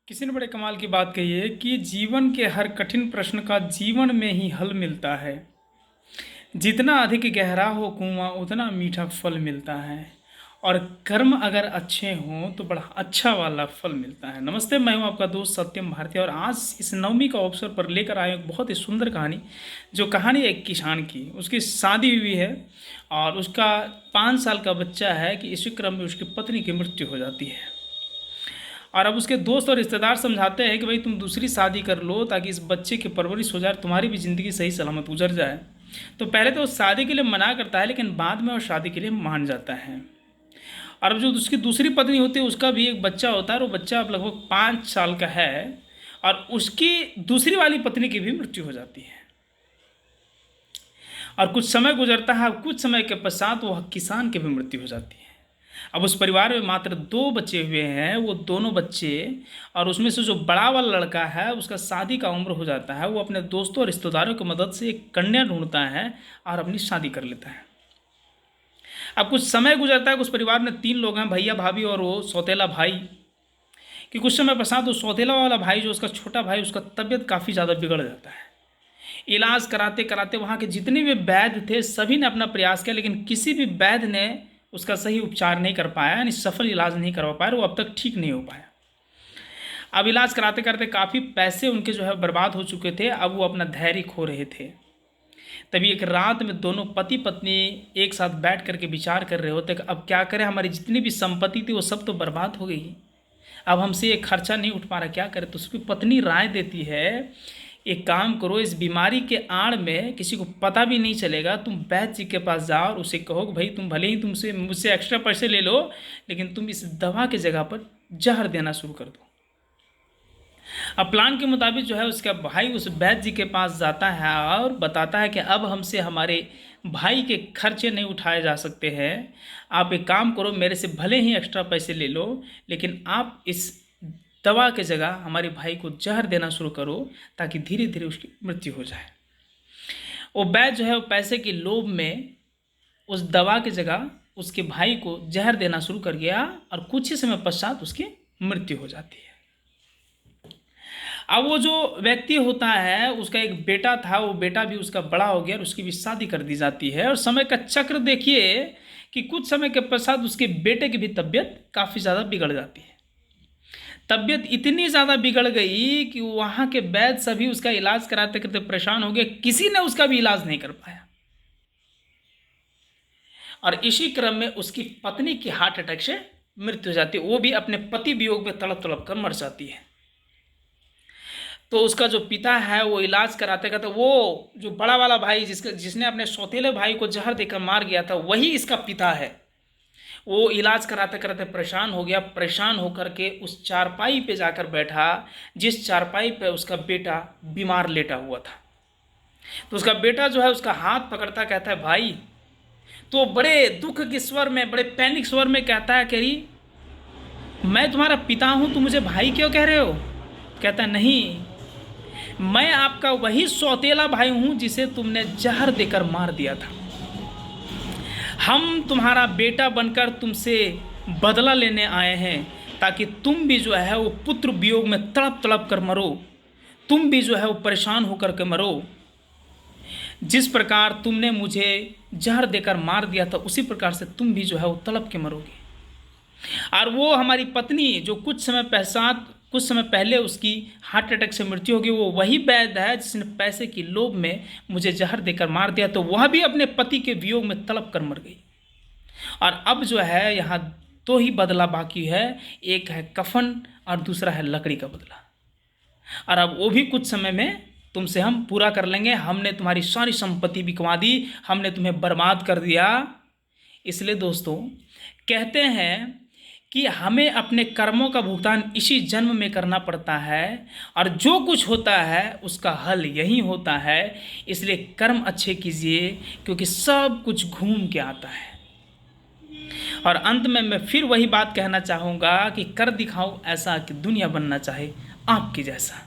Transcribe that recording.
किसी ने बड़े कमाल की बात कही है कि जीवन के हर कठिन प्रश्न का जीवन में ही हल मिलता है। जितना अधिक गहरा हो कुआं उतना मीठा फल मिलता है। और कर्म अगर अच्छे हों तो बड़ा अच्छा वाला फल मिलता है। नमस्ते, मैं हूं आपका दोस्त सत्यम भारती और आज इस नवमी का अवसर पर लेकर आए एक बहुत ही सुंदर कहानी। जो कहानी एक किसान की, उसकी शादी हुई है और उसका 5 साल का बच्चा है कि इसी क्रम में उसकी पत्नी की मृत्यु हो जाती है। और अब उसके दोस्त और रिश्तेदार समझाते हैं कि भाई तुम दूसरी शादी कर लो ताकि इस बच्चे की परवरिश हो जाए, तुम्हारी भी ज़िंदगी सही सलामत गुजर जाए। तो पहले तो वो शादी के लिए मना करता है, लेकिन बाद में वो शादी के लिए मान जाता है। और अब जो उसकी दूसरी पत्नी होती है उसका भी एक बच्चा होता है और वो बच्चा अब लगभग 5 साल का है। और उसकी दूसरी वाली पत्नी की भी मृत्यु हो जाती है। और कुछ समय गुजरता है, कुछ समय के पश्चात वह किसान की भी मृत्यु हो जाती है। अब उस परिवार में मात्र 2 बच्चे हुए हैं। वो दोनों बच्चे और उसमें से जो बड़ा वाला लड़का है उसका शादी का उम्र हो जाता है। वो अपने दोस्तों और रिश्तेदारों की मदद से एक कन्या ढूंढता है और अपनी शादी कर लेता है। अब कुछ समय गुजरता है, उस परिवार में 3 लोग हैं, भैया भाभी और वो सौतेला भाई। कि कुछ समय पश्चात वो सौतेला वाला भाई जो उसका छोटा भाई, उसका तबीयत काफ़ी ज़्यादा बिगड़ जाता है। इलाज कराते कराते वहाँ के जितने भी वैद्य थे सभी ने अपना प्रयास किया, लेकिन किसी भी वैद्य ने उसका सही उपचार नहीं कर पाया, यानी सफल इलाज नहीं करवा पाया। वो अब तक ठीक नहीं हो पाया। अब इलाज कराते करते काफ़ी पैसे उनके जो है बर्बाद हो चुके थे। अब वो अपना धैर्य खो रहे थे। तभी एक रात में दोनों पति पत्नी एक साथ बैठ करके विचार कर रहे होते कि अब क्या करें, हमारी जितनी भी संपत्ति थी वो सब तो बर्बाद हो गई। अब हमसे ये खर्चा नहीं उठ पा रहा, क्या करें। तो उसकी पत्नी राय देती है, एक काम करो, इस बीमारी के आड़ में किसी को पता भी नहीं चलेगा। तुम वैद्य जी के पास जाओ और उसे कहो कि भाई तुम भले ही तुमसे मुझसे एक्स्ट्रा पैसे ले लो, लेकिन तुम इस दवा की जगह पर जहर देना शुरू कर दो। अब प्लान के मुताबिक जो है उसका भाई उस वैद्य जी के पास जाता है और बताता है कि अब हमसे हमारे भाई के खर्चे नहीं उठाए जा सकते हैं। आप एक काम करो, मेरे से भले ही एक्स्ट्रा पैसे ले लो, लेकिन आप इस दवा के जगह हमारे भाई को जहर देना शुरू करो ताकि धीरे धीरे उसकी मृत्यु हो जाए। वो वैद्य जो है वो पैसे के लोभ में उस दवा की जगह उसके भाई को जहर देना शुरू कर गया और कुछ ही समय पश्चात उसकी मृत्यु हो जाती है। अब वो जो व्यक्ति होता है उसका एक बेटा था, वो बेटा भी उसका बड़ा हो गया और उसकी भी शादी कर दी जाती है। और समय का चक्र देखिए कि कुछ समय के पश्चात उसके बेटे की भी तबीयत काफ़ी ज़्यादा बिगड़ जाती है। तबीयत इतनी ज़्यादा बिगड़ गई कि वहाँ के वैद्य सभी उसका इलाज कराते करते परेशान हो गए, किसी ने उसका भी इलाज नहीं कर पाया। और इसी क्रम में उसकी पत्नी की हार्ट अटैक से मृत्यु हो जाती है। वो भी अपने पति वियोग में तड़प तड़प कर मर जाती है। तो उसका जो पिता है वो इलाज कराते कराते, वो जो बड़ा वाला भाई जिसने अपने सौतेले भाई को जहर देकर मार गया था, वही इसका पिता है। वो इलाज कराते कराते परेशान हो गया। परेशान होकर के उस चारपाई पे जाकर बैठा जिस चारपाई पे उसका बेटा बीमार लेटा हुआ था। तो उसका बेटा जो है उसका हाथ पकड़ता कहता है भाई। तो बड़े दुख के स्वर में, बड़े पैनिक स्वर में कहता है कि मैं तुम्हारा पिता हूँ, तुम मुझे भाई क्यों कह रहे हो। कहता है नहीं, मैं आपका वही सौतेला भाई हूँ जिसे तुमने जहर देकर मार दिया था। हम तुम्हारा बेटा बनकर तुमसे बदला लेने आए हैं ताकि तुम भी जो है वो पुत्र वियोग में तड़प तड़प कर मरो, तुम भी जो है वो परेशान होकर के मरो। जिस प्रकार तुमने मुझे जहर देकर मार दिया था उसी प्रकार से तुम भी जो है वो तड़प के मरोगे। और वो हमारी पत्नी जो कुछ समय पहले उसकी हार्ट अटैक से मृत्यु होगी, वो वही वैद्य है जिसने पैसे की लोभ में मुझे जहर देकर मार दिया। तो वह भी अपने पति के वियोग में तड़प कर मर गई। और अब जो है यहाँ 2 ही बदला बाकी है, एक है कफन और दूसरा है लकड़ी का बदला। और अब वो भी कुछ समय में तुमसे हम पूरा कर लेंगे। हमने तुम्हारी सारी संपत्ति बिकवा दी, हमने तुम्हें बर्बाद कर दिया। इसलिए दोस्तों कहते हैं कि हमें अपने कर्मों का भुगतान इसी जन्म में करना पड़ता है और जो कुछ होता है उसका हल यही होता है। इसलिए कर्म अच्छे कीजिए क्योंकि सब कुछ घूम के आता है। और अंत में मैं फिर वही बात कहना चाहूँगा कि कर दिखाओ ऐसा कि दुनिया बनना चाहे आपकी जैसा।